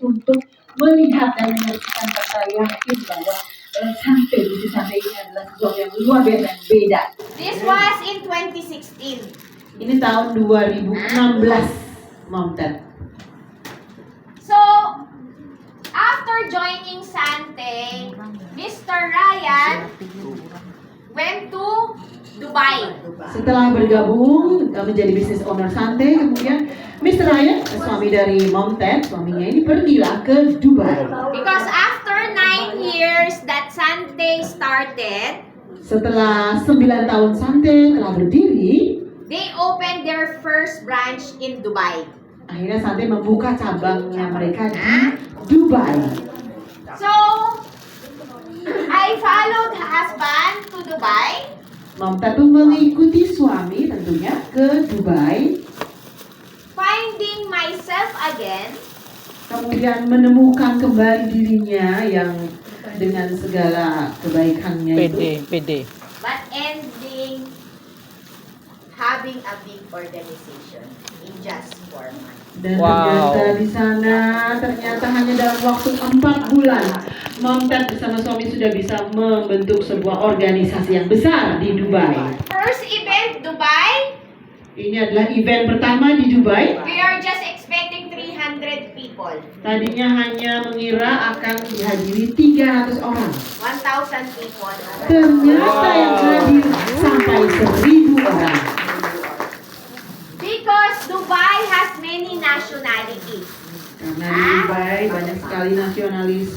untuk melihat dan menyaksikan serta yakin bahwa Santai di Santai ini adalah sesuatu yang luar biasa dan beda. This was in 2016. Ini tahun 2016, Mountain. So, after joining Sante, Mr. Ryan went to Dubai. Setelah bergabung menjadi business owner Sante, kemudian Mr. Ryan, suami dari Mountain, suaminya ini pergilah ke Dubai. Because after 9 years that Sante started, setelah 9 tahun Sante telah berdiri, they opened their first branch in Dubai. Akhirnya Sante membuka cabangnya mereka di Dubai. So, I followed husband to Dubai. Mountain pun mengikuti suami tentunya ke Dubai. Finding myself again. Kemudian menemukan kembali dirinya yang dengan segala kebaikannya itu. PD. But ending having a big organization in just 4 months. Dan ternyata di sana hanya dalam waktu 4 bulan Mountain bersama suami sudah bisa membentuk sebuah organisasi yang besar di Dubai. First event Dubai. Ini adalah event pertama di Dubai. We are just expecting 300 people. Tadinya hanya mengira akan dihadiri 300 orang. 1,000 people. Ternyata yang hadir sampai 1.000 orang. Because Dubai has many nationalities. Karena di Dubai banyak sekali nasionalis.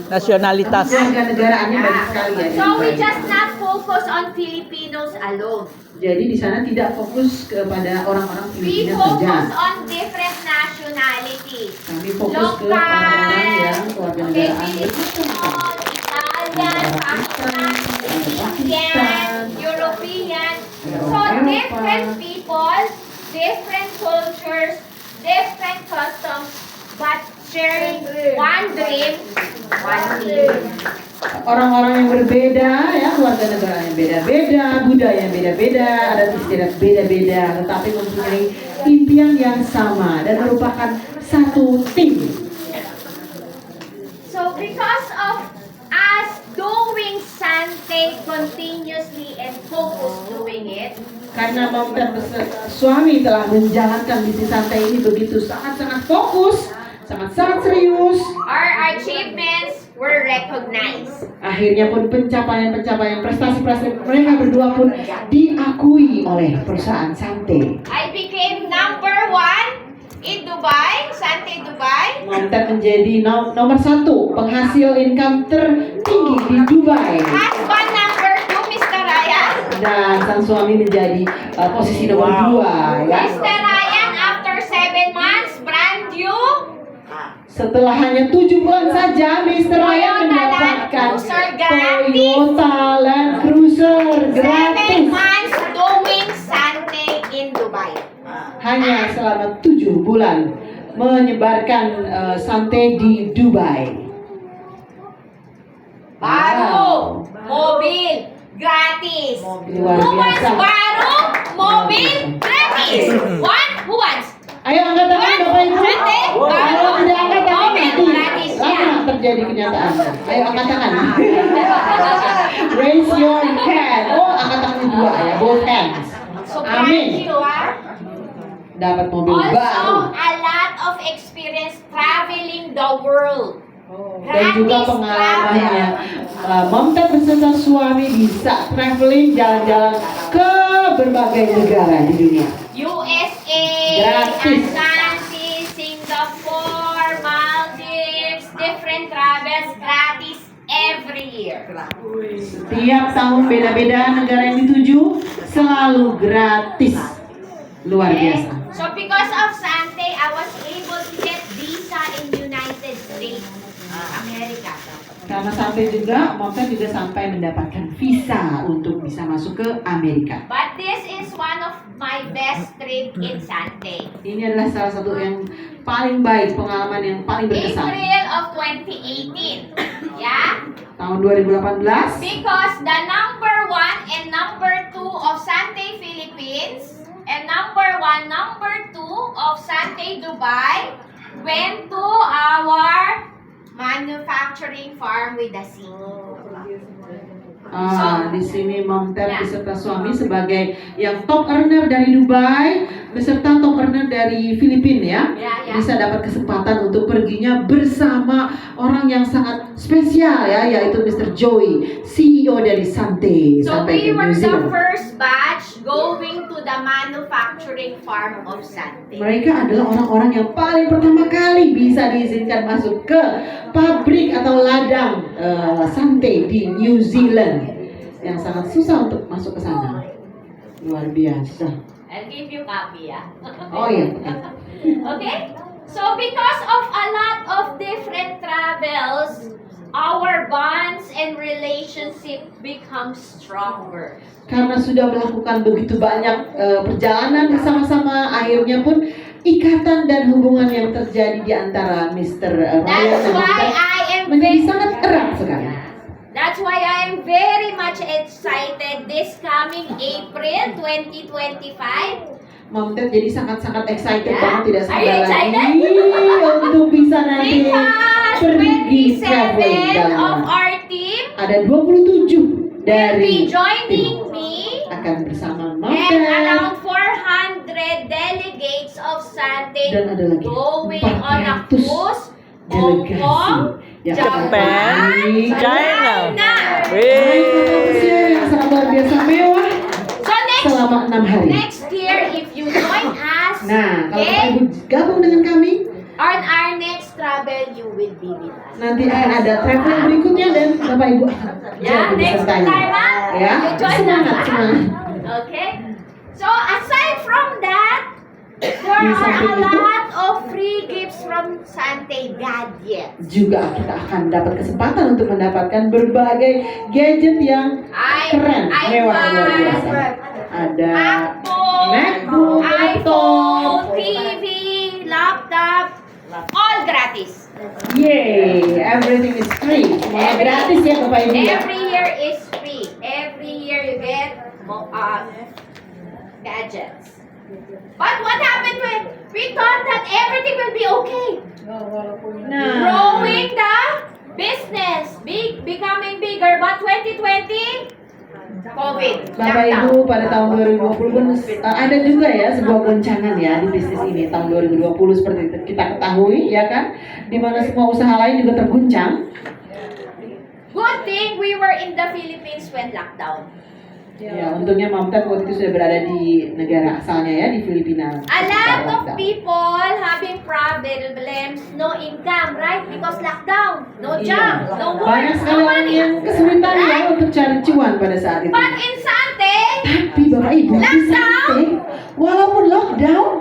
Nasionalitas. Negara-negaraannya banyak sekali ya. So we just not focus on Filipinos alone. Jadi di sana tidak fokus kepada orang-orang We Filipina focus saja. on different nationalities. Kami fokus ke orang-orang yang keluarga negaraan Filipino, Italian, Pakistan, European. So different people, different cultures, different customs, but sharing one dream, one team. Orang-orang yang berbeda, ya, keluarga negara yang beda-beda, budaya yang beda-beda, adat istiadat beda-beda, tetapi mempunyai impian yang sama dan merupakan satu tim. So because of us doing Sante continuously and focus doing it, Karena Mountain suami telah menjalankan bisnis Santai ini begitu sangat-sangat fokus, sangat-sangat serius. our achievements were recognized. Akhirnya pun pencapaian-pencapaian prestasi-prestasi mereka berdua pun diakui oleh perusahaan Sante. I became number 1 in Dubai, Sante Dubai. Mountain menjadi nomor 1 penghasil income tertinggi di Dubai. Husband number 2, Mr. Ryan. Dan sang suami menjadi posisi nomor 2 ya. Mr. Ryan after 7 months, brand new. Setelah hanya 7 bulan saja, Mr. Ryan mendapatkan Toyota Land Cruiser 7 gratis. months doing Sante in Dubai. Hanya selama 7 bulan menyebarkan Sante di Dubai. Baru, mobil gratis. Luar Who wants biasa. baru, mobil gratis? Who wants? Ayo angkat tangan Bapak Ibu. Sante, Kalau tidak angkat tangan mobil nanti gratis ya. lama terjadi kenyataan. Ayo angkat tangan. Raise your hand. Oh, angkat tangan dua ya, both hands. So brand Amin. new ah. Dapat mobil Also, baru. a lot of experience traveling the world. Dan juga pengalamannya Mountain beserta suami bisa traveling jalan-jalan ke berbagai negara di dunia. USA, Gratis. Ashanti, Singapore, Maldives, different travels gratis every year. Setiap tahun beda-beda negara yang dituju selalu gratis. Luar biasa. So because of Sante, I was able to get visa in United States, America. Karena sampai juga, Mountain juga sampai mendapatkan visa untuk bisa masuk ke Amerika. But this is one of my best trip in Sante. Ini adalah salah satu yang paling baik, pengalaman yang paling berkesan. April of 2018. Yeah? Tahun 2018. Because the number 1 and number 2 of Sante Philippines and number 1, number 2 of Sante Dubai went to our manufacturing farm with the singing. Di sini Mom Ted beserta suami sebagai yang top earner dari Dubai beserta top earner dari Filipina ya, bisa dapat kesempatan untuk perginya bersama orang yang sangat spesial ya, yaitu Mr. Joey, CEO dari Sante. So sampai we ke were New the Zealand. first batch going to the manufacturing farm of Sante. Mereka adalah orang-orang yang paling pertama kali bisa diizinkan masuk ke pabrik atau ladang Sante di New Zealand, yang sangat susah untuk masuk ke sana. Luar biasa. I'll give you copy, ya. Oh iya. Okay? So because of a lot of different travels, our bonds and relationship become stronger. Karena sudah melakukan begitu banyak perjalanan bersama-sama, akhirnya pun ikatan dan hubungan yang terjadi di antara Mr. Ryan That's dan why Mr. I am menjadi sangat erat sekali. That's why I am very much excited this coming April 2025. Mom Ted jadi sangat-sangat excited Yeah. banget, tidak Are sabar you lagi excited? untuk bisa nanti Because pergi 27 traveling. of our team Ada 27 will dari be tim joining me akan bersama Mom and Ted. around 400 delegates of Sante Dan ada lagi going on a 400 cruise Hong delegasi Kong, yang Japan, dari China. yang sangat luar biasa mewah So selama 6 hari. next year, if you join us, Nah, kalau okay, Ibu gabung dengan kami, on our next travel, you will be with us. nanti akan ada travel berikutnya dan Bapak Ibu akan Yeah, jadi next pesertanya. time, Ya, you join semangat, us. semangat. Okay. So aside from that, there Di are samping a itu, lot of free gifts from Sante gadgets. juga kita akan dapat kesempatan untuk mendapatkan berbagai gadget yang keren, mewah, luar biasa. Ada MacBook, iPhone, TV, laptop, all gratis. Yay, everything is free. Semuanya gratis ya Bapak Ibu ya. Every year is free. Every year you get gadgets. But what happened when we thought that everything will be okay? Nah, Growing the business, becoming bigger. But 2020, COVID, Bapak lockdown. Ibu pada tahun 2020 pun ada juga ya sebuah goncangan ya di bisnis ini tahun 2020 seperti kita ketahui ya kan, di mana semua usaha lain juga terguncang. Good thing we were in the Philippines when lockdown. Ya, untungnya Mom Ted waktu itu sudah berada di negara asalnya ya, di Filipina. A lot of Lockdown. people having problems, no income, right? Because lockdown, no job, Iya. no work, Banyak no sekali orang money. yang kesulitan ya Right? untuk cari cuan pada saat itu. But in Sante, Tapi Bapak Ibu di Lockdown. Sante, walaupun lockdown,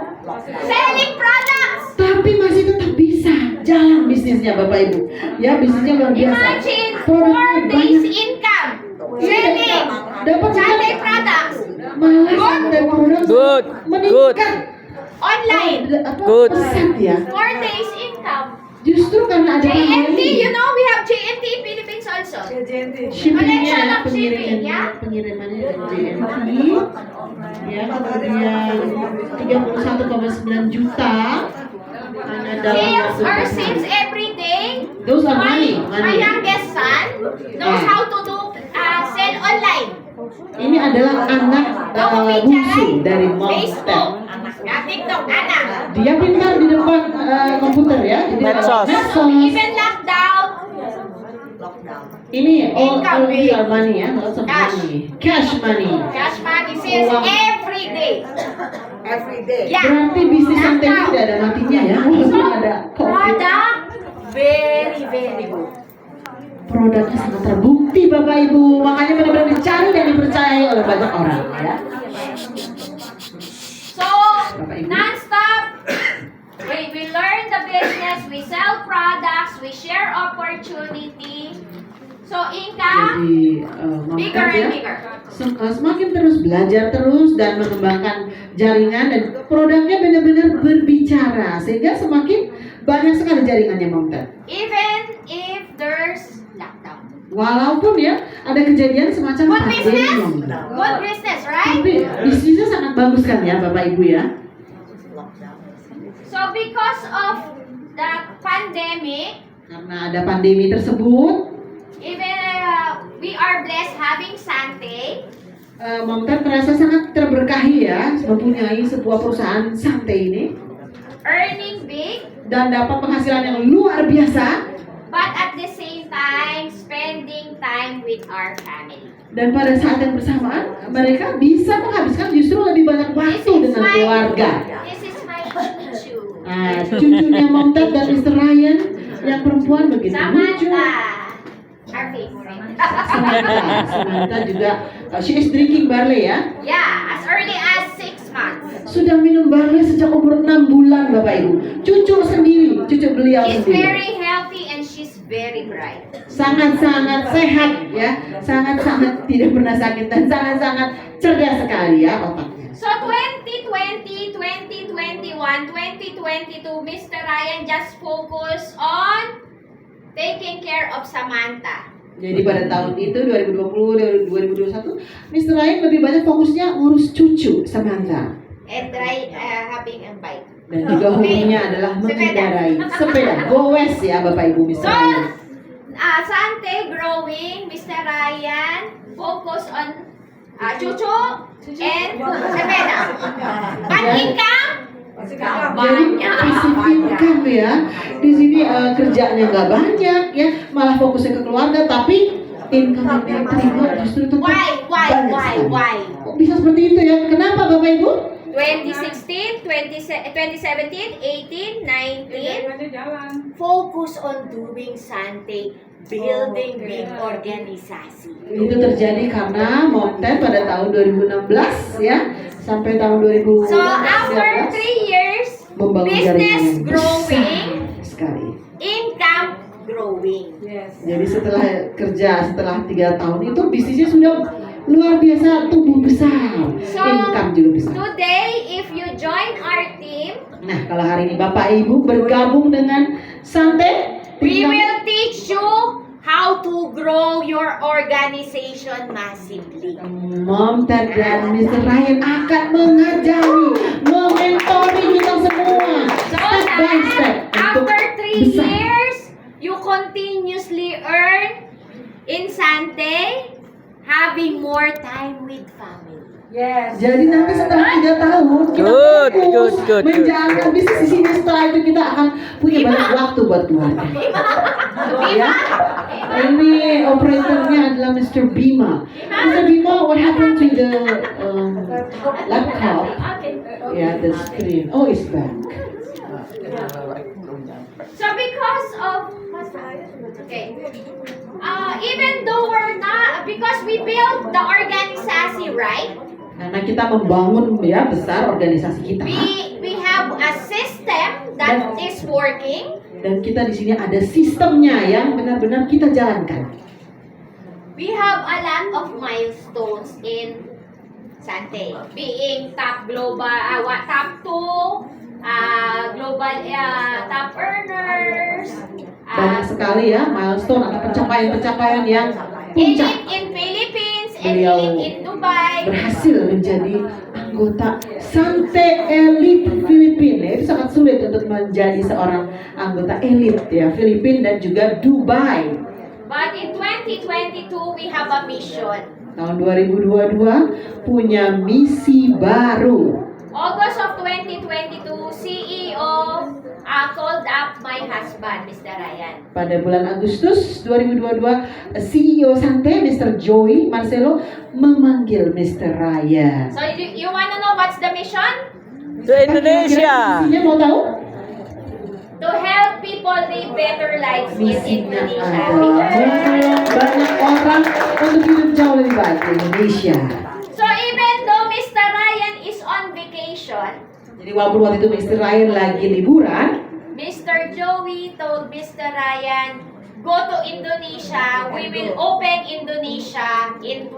selling products. tapi masih tetap bisa jalan bisnisnya Bapak Ibu. Ya, bisnisnya luar biasa. Imagine 4 Produknya days banyak. income selling Dapat Sante products malah Sante produk Good. meningkat. online. Good. Pesat ya. 4 days income. Justru karena ada JNT, pandemi. you know we have JNT Philippines also. Shippingnya, Connection of shipping, ya. pengirimannya dari JNT, ya, kemudian 31,9 juta hanya dalam Sales waktu are 4 sales hari. every day. Those are My money. youngest son knows how to do sell online. Ini adalah anak bungsu dari Mom Facebook, Ted. TikTok, anak. Dia pintar di depan komputer ya. Jadi Medsos. Even lockdown, Ini all Income. our money ya, lots of Cash. money. Cash money. cash money sales Uang. every day. Yeah. Berarti bisnis Sante ini tidak ada matinya ya, walaupun ada COVID. Product very very good. Produknya sangat terbukti Bapak Ibu, makanya benar-benar dicari dan dipercayai oleh banyak orang ya. So non-stop, we learn the business, we sell products, we share opportunity. So income Jadi bigger Mom Ted and ya, bigger. semakin terus belajar terus dan mengembangkan jaringan dan produknya benar-benar berbicara sehingga semakin banyak sekali jaringannya Mom Ted. Even if there's lockdown. Walaupun ya ada kejadian semacam Good business, pandemi. good business, right? Tapi bisnisnya sangat bagus kan ya Bapak Ibu ya. So because of Karena ada pandemi tersebut, even we are blessed having Sante. Mom Ted merasa sangat terberkahi ya mempunyai sebuah perusahaan Sante ini Earning big, dan dapat penghasilan yang luar biasa. but at the same time, spending time with our family. Dan pada saat yang bersamaan mereka bisa menghabiskan justru lebih banyak waktu dengan keluarga. This is my chuchu. Nah, cucunya Mom Ted dan Mr. Ryan yang perempuan begitu lucu. Samantha, our favorite. Samantha juga she is drinking barley ya. Yeah, as early as 6 months. Sudah minum barley sejak umur 6 bulan Bapak Ibu. Cucu sendiri, cucu beliau She's sendiri. very healthy and she's very bright. Sangat-sangat sehat ya, sangat-sangat tidak pernah sakit dan sangat-sangat cerdas sekali ya otaknya. So 2020, 2021, 2022, Mr. Ryan just focus on taking care of Samantha. Jadi pada tahun itu 2020 2021, Mr. Ryan lebih banyak fokusnya ngurus cucu Samantha. And having a bike. Dan juga hobinya adalah mengendarai sepeda goes ya Bapak Ibu Mr. So, Ryan. Sante growing, Mr. Ryan focus on cucu and sepeda. But income Jadi passive income ya. Di sini kerjaannya nggak banyak ya, malah fokusnya ke keluarga, tapi income yang dia terima justru tetap banyak sekali. Kok bisa seperti itu ya? Kenapa Bapak Ibu? 2016, 2017, 18, 19, focus on doing Sante, building big organisasi. Itu terjadi karena Mom Ted pada tahun 2016 ya sampai tahun 2019 So after 3 years, membangun business jaringan yang growing, besar sekali. income growing. Jadi setelah kerja setelah 3 tahun itu bisnisnya sudah luar biasa tumbuh besar, So income juga besar. today, if you join our team, Nah kalau hari ini Bapak Ibu bergabung dengan Sante, we will teach you how to grow your organization massively. Mom Ted dan Mr. Ryan akan mengajari, mementori kita semua So step by step that untuk after 3 besar. years, you continuously earn in Sante, having more time with family. Jadi nanti setelah 3 tahun kita fokus menjalankan bisnis di sini. Setelah itu kita akan punya banyak waktu buat keluarga. Ya, ini operatornya adalah Mr. Bima. Mr. Bima, what happened to the laptop? Yeah, the screen. Oh, it's back. So because of even though we're not, because we built the organisasi, right? Karena kita membangun ya besar organisasi kita. We have a system that is working. Dan kita di sini ada sistemnya yang benar-benar kita jalankan. We have a lot of milestones in Sante, being top global, top 2, global top earners, Banyak sekali ya milestone atau pencapaian-pencapaian yang puncak. elite in Philippines and Beliau elite in Dubai. berhasil menjadi anggota Sante Elite Filipina. Itu sangat sulit untuk menjadi seorang anggota elit ya Filipina dan juga Dubai. But in 2022 we have a mission. Tahun 2022 punya misi baru. August of 2022, CEO called up my husband, Mr. Ryan. Pada bulan Agustus 2022, CEO Sante, Mr. Joey Marcelo, memanggil Mr. Ryan. So you wanna know what's the mission? To Indonesia. Misinya mau tahu? To help people live better lives in Misinya Indonesia. adalah banyak orang untuk hidup jauh lebih baik di Indonesia. So even though Mr. Ryan is on vacation, Jadi walaupun waktu itu Mr. Ryan lagi liburan, Mr. Joey told Mr. Ryan, go to Indonesia. We will open Indonesia in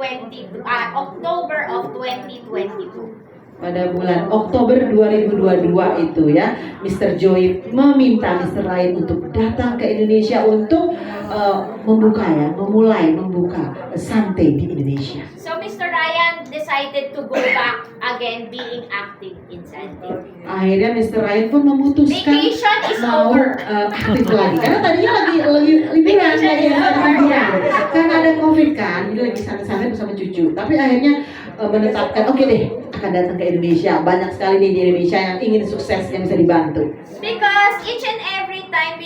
October of 2022. pada bulan Oktober 2022 itu ya, Mr. Joey meminta Mr. Ryan untuk datang ke Indonesia untuk memulai membuka Sante di Indonesia. So Mr. Ryan decided excited to go back again being active in Sunday. Akhirnya Mr. Ryan pun memutuskan Vacation is mau over. aktif lagi. Karena tadinya lagi liburan Vacation lagi is over. liburan. Karena ada COVID kan, jadi lagi santai-santai bersama cucu. Tapi akhirnya menetapkan, oke deh, akan datang ke Indonesia. Banyak sekali nih di Indonesia yang ingin sukses yang bisa dibantu. Because each and every time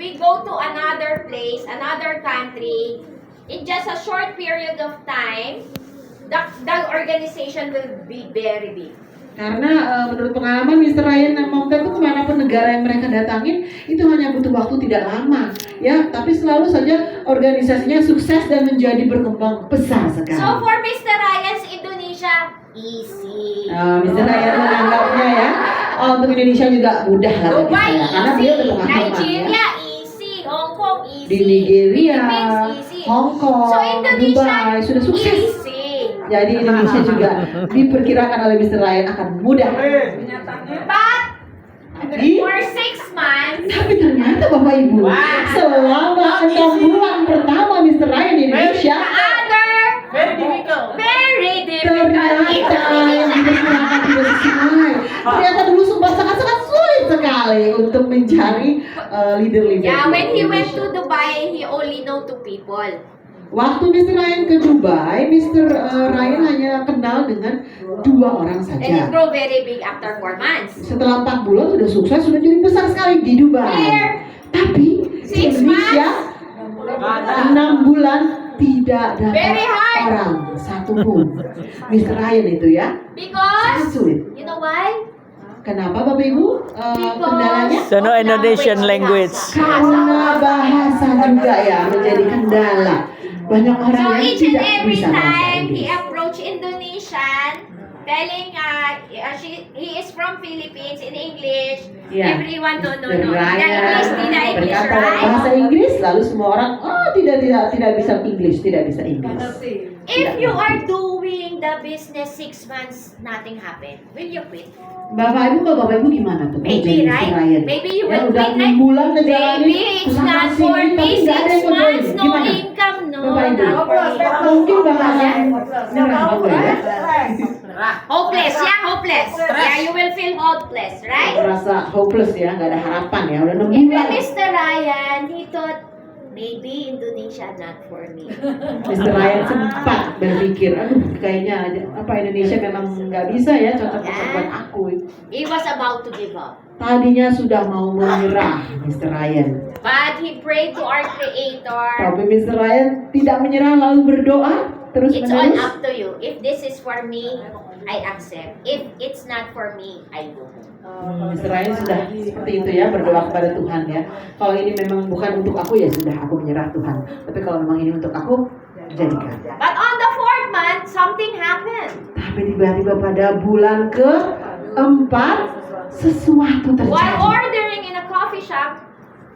we go to another place, another country, in just a short period of time, the organization will be very big. Karena menurut pengalaman Mr. Ryan dan Mom Ted itu kemanapun negara yang mereka datangin itu hanya butuh waktu tidak lama, ya. Tapi selalu saja organisasinya sukses dan menjadi berkembang besar sekali. So for Mr. Ryan's Indonesia, easy. Mr. Ryan menganggapnya ya, untuk Indonesia juga mudah lah bagi Dubai saya, karena beliau easy, udah pengalaman ya. Nigeria easy, Hong Kong easy, Di Nigeria, Philippines easy. Hong Kong, So Indonesia Dubai sudah sukses. easy. Jadi Indonesia juga diperkirakan oleh Mr. Ryan akan mudah. But Di- for 6 months, Tapi ternyata Bapak Ibu, selama 6 bulan pertama Mr. Ryan di Indonesia, very difficult. ternyata yang diperkirakan tidak sesuai. Ternyata dulu sangat sulit sekali untuk mencari leader-leader. Yeah, di when he went Indonesia. to Dubai, he only know 2 people. Waktu Mr. Ryan ke Dubai, Mr. Ryan hanya kenal dengan 2 orang And it saja. grow very big after 4 months. Setelah 4 bulan sudah sukses, sudah jadi besar sekali di Dubai. Here, Tapi di 6 Indonesia 6 bulan tidak Very dapat hard. orang satupun. Mr. Ryan itu ya, sangat because sulit. you know why? Kenapa Bapak Ibu? Kendalanya? So no Indonesian language. Karena bahasa juga ya menjadi kendala. Banyak orang So yang each and tidak every bisa bahasa time he Inggris. approach Indonesian, telling he is from Philippines in English, Yeah. everyone don't know. Mr. Tidak Ryan English, berkata right? bahasa Inggris, lalu semua orang tidak bisa English, tidak bisa Inggris. If you are doing the business 6 months, nothing happen. Will you quit? Bapak Ibu, kalau Bapak Ibu gimana tuh? Maybe, Jadi Mr. right? Ryan. Maybe you Ya, will udah quit, 6 right? bulan ngejalanin Maybe it's usaha not sini, for tapi me. nggak ada 6 yang months, ngejoin. no Gimana? income, no. Bapak Ibu, not for me. mungkin bakalan nyerah Bapak ya. Hopeless, yeah, hopeless. Yeah, you will feel hopeless, right? Merasa hopeless ya, nggak ada harapan ya, udah 6 Even bulan. Mr. Ryan, he thought, maybe Indonesia not for me. Mr. Ryan sempat berpikir, aduh kayaknya apa Indonesia memang nggak bisa ya, cocok buat aku. He was about to give up. Tadinya sudah mau menyerah Mr. Ryan. But he prayed to our Creator. Tapi Mr. Ryan tidak menyerah lalu berdoa terus It's all menerus. up to you. If this is for me, I accept. If it's not for me, I go. Mr. Ryan sudah seperti itu ya, berdoa kepada Tuhan ya. Kalau ini memang bukan untuk aku ya sudah, aku menyerah Tuhan. Tapi kalau memang ini untuk aku, jadikan. But on the 4th month, something happened. Tapi tiba-tiba pada bulan ke-4 sesuatu While terjadi. ordering in a coffee shop,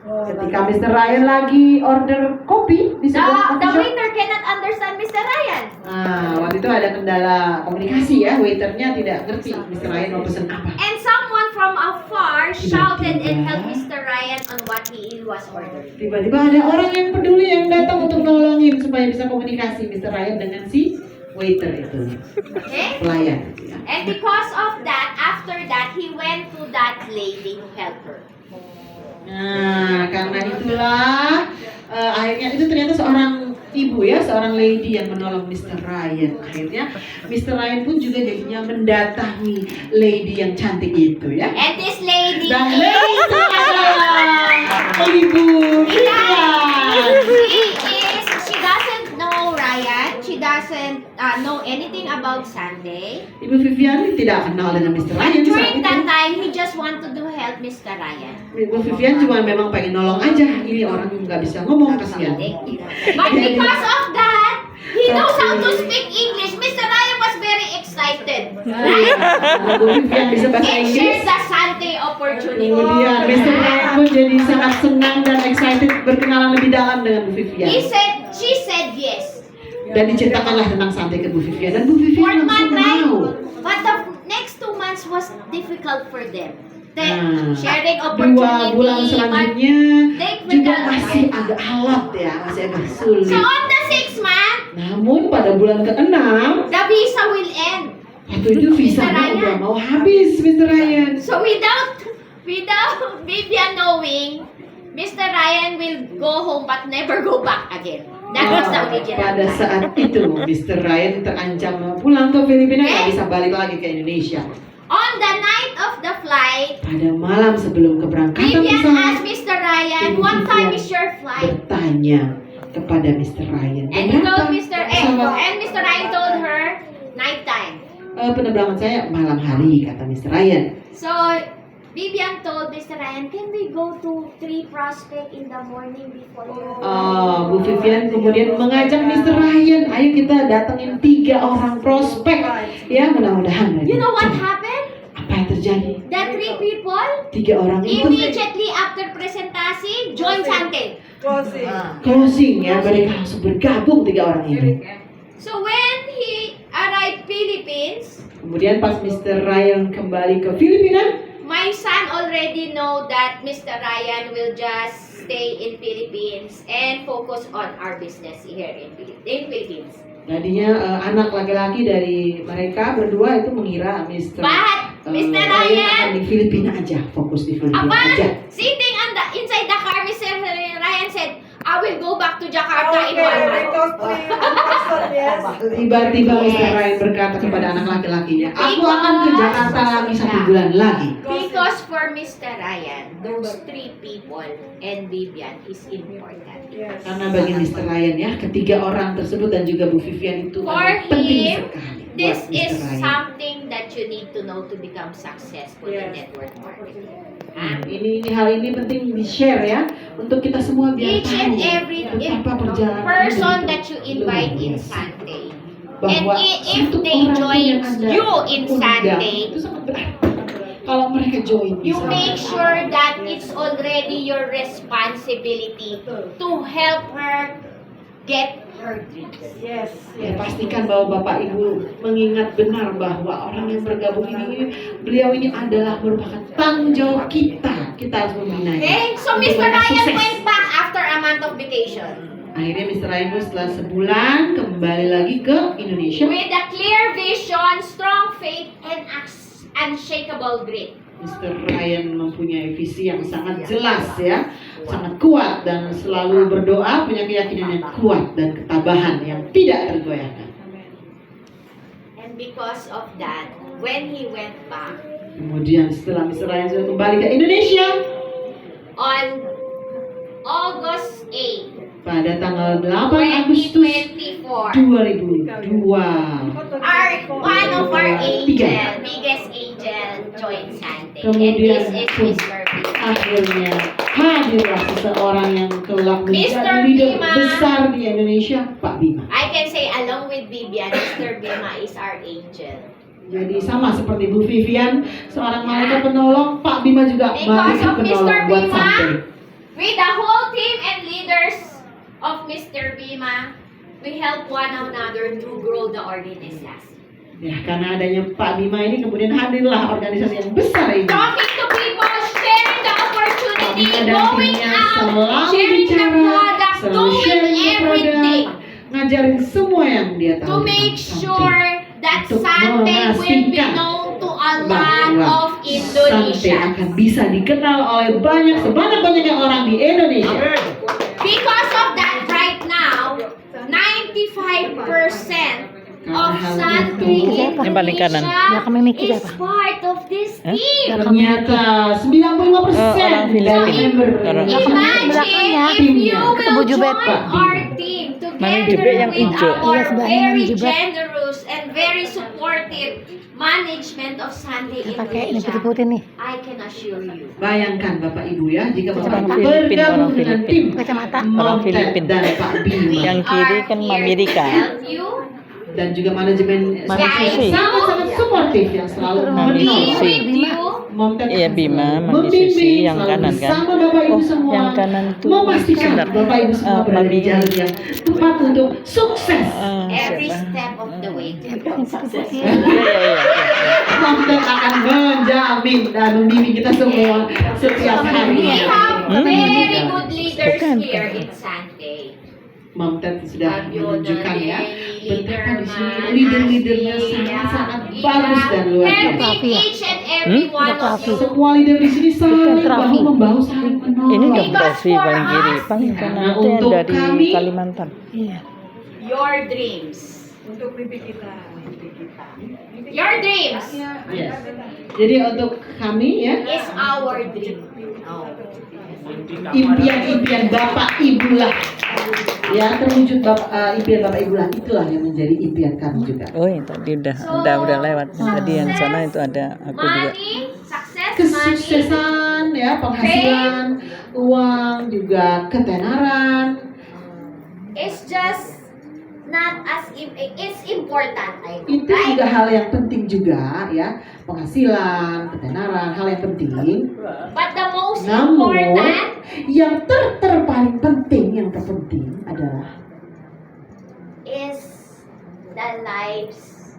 Ketika Mr. Ryan lagi order kopi di the sebuah coffee shop. waiter cannot understand Mr. Ryan. Nah, waktu itu ada kendala komunikasi ya, waiternya tidak ngerti Mr. Ryan mau pesen apa. And someone from afar shouted and helped Mr. Ryan on what he was ordering. Tiba-tiba ada orang yang peduli yang datang untuk nolongin supaya bisa komunikasi Mr. Ryan dengan si waiter itu, Okay? pelayan itu ya. And because of that, after that, he went to that lady to help her. Nah, karena itulah akhirnya itu ternyata seorang ibu ya, seorang lady yang menolong Mr. Ryan. Akhirnya Mr. Ryan pun juga jadinya mendatangi lady yang cantik itu ya. And this lady, Dan lady itu adalah Ibu Vivian. she doesn't know Ryan. She doesn't know anything about Sunday. Ibu Vivian tidak kenal dengan Mr. Ryan And saat during itu. that time, he just wanted to help Mr. Ryan. Ibu Vivian cuma memang pengen nolong aja. Ini orang yang nggak bisa ngomong, kasihan. But because of that, he knows how to speak English. Mr. Ryan was very excited. Right? Ibu Vivian bisa bahasa And Inggris. shared the Sunday opportunity. Kemudian Mr. Ryan pun jadi sangat senang dan excited berkenalan lebih dalam dengan Bu Vivian. She said yes. Dan diceritakanlah tentang santai ke Bu Vivian. Dan Bu 4 Vivian month, langsung right? mau. But the next 2 months was difficult for them. The Nah, sharing 2 opportunity. bulan but selanjutnya they juga began- masih agak alot ya, masih agak sulit. So on the 6th month, Namun pada bulan ke-6, the visa will end. waktu itu visanya Mr. udah Ryan. mau habis, Mr. Ryan. So without Vivian knowing, Mr. Ryan will go home but never go back again. That was the original Pada plan. saat itu, Mr. Ryan terancam pulang ke Filipina, nggak Eh? bisa balik lagi ke Indonesia. On the night of the flight, Pada malam sebelum keberangkatan Vivian pesawat, asked Mr. Ryan, Ibu what time Vivian is your flight? bertanya kepada Mr. Ryan. And he told "Berapa pesawat?" and Mr. Ryan told her, night time. Penerbangan saya malam hari, kata Mr. Ryan. So, Vivian told Mr. Ryan, can we go to 3 Prospect in the morning before your Bu Vivian kemudian mengajak Mr. Ryan, ayo kita datengin 3 orang prospek. Ya, mudah-mudahan. You know what Coba, happened? apa yang terjadi? The 3 people 3 orang itu immediately after presentasi join Sante. closing ya, mereka langsung bergabung 3 orang ini. So when he arrived Philippines, Kemudian pas Mr. Ryan kembali ke Filipina, my son already know that Mr. Ryan will just stay in Philippines and focus on our business here in Philippines. tadinya anak laki-laki dari mereka berdua itu mengira Mr. But Mr. Ryan Ryan, akan di Filipina aja, fokus di Filipina aja. upon sitting inside the car, Mr. Ryan said, I will go back to Jakarta in 1 month. Tiba-tiba Mr. Ryan berkata kepada anak laki-lakinya, aku akan ke Jakarta lagi 1 bulan lagi. Because for Mr. Ryan, those 3 people and Vivian is important. Karena bagi Mr. Ryan ya, ketiga orang tersebut dan juga Bu Vivian itu For adalah penting him, sekali this buat Mr. is Ryan. something that you need to know to become successful in network marketing. Ini hal ini penting di-share ya untuk kita semua biar Each and tahu every betapa perjalanan person hidup that you itu invite luar in biasa. Sunday, and Bahwa if satu they orang pun join yang Anda you in undang, Sunday, itu sangat berarti. Kalau mereka join di you sana, make sure that it's already your responsibility to help her get her dreams. ya, pastikan bahwa Bapak Ibu mengingat benar bahwa orang yang bergabung ini beliau ini adalah merupakan tanggung jawab kita. Kita harus membinanya. Okay, so Untuk Mr. mereka Ryan sukses. went back after a month of vacation Akhirnya Mr. Ryan pun setelah sebulan kembali lagi ke Indonesia. with a clear vision, strong faith, and unshakable grit. Mr. Ryan mempunyai visi yang sangat jelas ya, sangat kuat dan selalu berdoa, punya keyakinan yang kuat dan ketabahan yang tidak tergoyahkan. And because of that, when he went back Kemudian setelah Mr. Ryan sudah kembali ke Indonesia on August 8, pada tanggal 8 Agustus 2024, 2002, one of our Tiga. biggest angel joined Sante. And Kemudian this is Mr. B. akhirnya hadirlah seseorang yang kelak menjadi Mr. leader Bima. besar di Indonesia, Pak Bima. I can say along with Vivian, Mr. Bima is our angel. Jadi sama seperti Bu Vivian, seorang malaikat penolong, Pak Bima juga Because malaikat of penolong Mr. buat Bima, Sante. with the whole team and leaders of Mr. Bima, we help one another to grow the organisation. Ya, karena adanya Pak Bima ini kemudian hadirlah organisasi yang besar ini. Talking to people, sharing the opportunity, Pak Bima dan going timnya out, selalu sharing the bicara, product, selalu sharing doing the everything product, ngajarin semua yang dia tahu. to make tentang sure that Untuk Sante will be memastikan known to a lot bahwa of Sante Indonesians. akan bisa dikenal oleh sebanyak-banyaknya orang di Indonesia. Because of that, right now, 95% of Sante Yang paling kanan. Indonesia is part of this team. Ternyata 95% orang dari Filipina. member Orang- Imagine if you will jubet, join Pak. our team Mana together jubet yang with hijau? our Iya, sebelahnya very yang jubet. generous and very supportive management of Sante Pakai ini Indonesia. putih-putih nih. I can assure you. Bayangkan Bapak Ibu ya, jika Bapak Orang Ibu Filipin, bergabung orang dengan Filipin. tim Kacamata. Montet Orang Filipin. dan Pak Bima Yang kiri kan Are here Amerika. to help you. dan juga manajemen Mana yang Susi? sangat-sangat suportif yang selalu Mami Be menolong. Susi. with you. Montet Iya, Bima, Mami membimbing, Susi yang selalu kanan kan? bersama Bapak Ibu Oh, semua, yang kanan tuh memastikan sebentar. Bapak Ibu semua berada di Mami. jalan yang tepat untuk sukses. Every Siapa? step of the way to become successful. Iya, iya, iya. Montet akan menjamin dan membimbing kita semua setiap We hari. have Hmm? very good leaders Bukan. here in Sante. Mom Ted sudah menunjukkan ya betapa di sini leader-leadernya sangat-sangat bagus dan luar biasa. Helping each and every one of you. Semua leader di sini saling bahu membahu, saling menolong. Ini dong Trofi paling kiri, paling kanan Nah, itu yang untuk dari kami- Kalimantan. Iya. Your dreams. Your dreams Yes. Jadi untuk kami ya, is our dream. impian-impian Bapak Ibu lah, ya terwujud impian Bapak Ibu lah, itulah yang menjadi impian kami juga. Oh, yang tadi udah lewat. Tadi yang sana itu ada aku juga. Money, success, money, Kesuksesan ya, penghasilan, uang juga ketenaran. is just not as it's important, I know, Itu right? juga hal yang penting juga ya, penghasilan, ketenaran, hal yang penting. But the most Namun important yang paling penting, yang terpenting adalah is the lives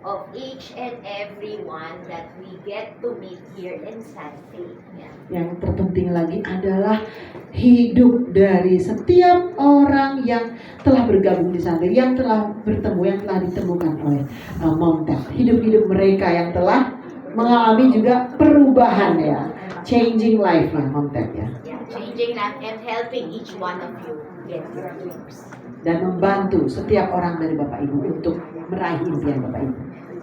of each and every one that we get to meet here in Sante. Yeah. yang terpenting lagi adalah hidup dari setiap orang yang telah bergabung di sana, yang telah bertemu, yang telah ditemukan oleh Mom Ted. Hidup-hidup mereka yang telah mengalami juga perubahan ya, changing life lah Mom Ted ya, Yeah, changing life and helping each one of you get your dreams. dan membantu setiap orang dari Bapak Ibu untuk meraih impian Bapak Ibu.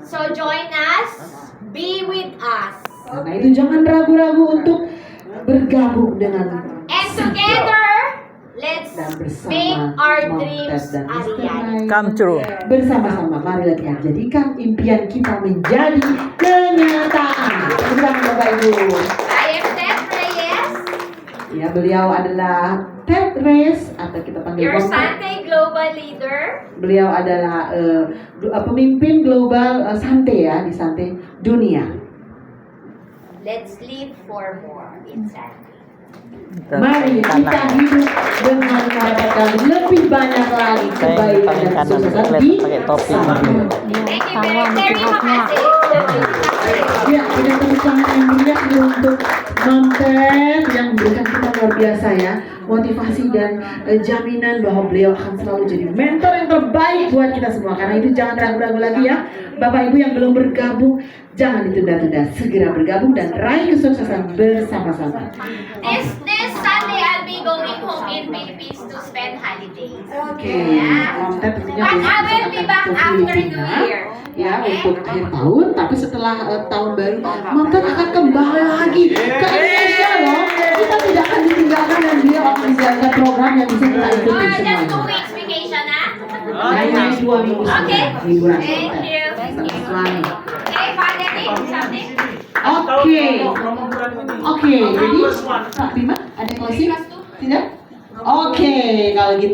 So join us, be with us, Karena itu jangan ragu-ragu untuk bergabung dengan and together let's dan bersama make our Mom dreams Ted dan a Mr. reality. Rai. Come true. Bersama-sama marilah kita jadikan impian kita menjadi kenyataan. Tepuk Bapak Ibu. I am Ted Reyes, Ya, beliau adalah Ted Reyes atau kita panggil your Mom Ted. Sante Global Leader. Beliau adalah pemimpin global Sante ya, di Sante dunia. Let's live for more in Sante. Mari kita hidup dengan mendapatkan lebih banyak lagi kebaikan paling dan kanan, kesuksesan lihat di pakai topi. sana. Thank you very much. Ya, punya tepuk tangan yang meriah untuk Mom Ted yang memberikan kita luar biasa ya, motivasi dan jaminan bahwa beliau akan selalu jadi mentor yang terbaik buat kita semua. Karena itu jangan ragu-ragu lagi ya, Bapak Ibu yang belum bergabung, jangan ditunda-tunda, segera bergabung dan raih kesuksesan bersama-sama. This Sunday I'll be going home in Philippines to spend holidays. Oke, Yeah. Mom Ted tentunya But I will besok be akan back ke after New Filipina. Year. Ya, Okay? untuk akhir tahun, tapi setelah tahun baru, Mom Ted akan kembali lagi ke Indonesia loh. Kita tidak akan ditinggalkan dan beliau akan menjalankan program yang bisa kita ikuti Or just 2 semuanya. weeks vacation, ah? Hanya 2 minggu saja Okay. liburan. Thank you. Thank you. Suami. Okay, Father Nick, something? Oke, jadi Pak Bima ada closing? Tidak? Oke, kalau gitu.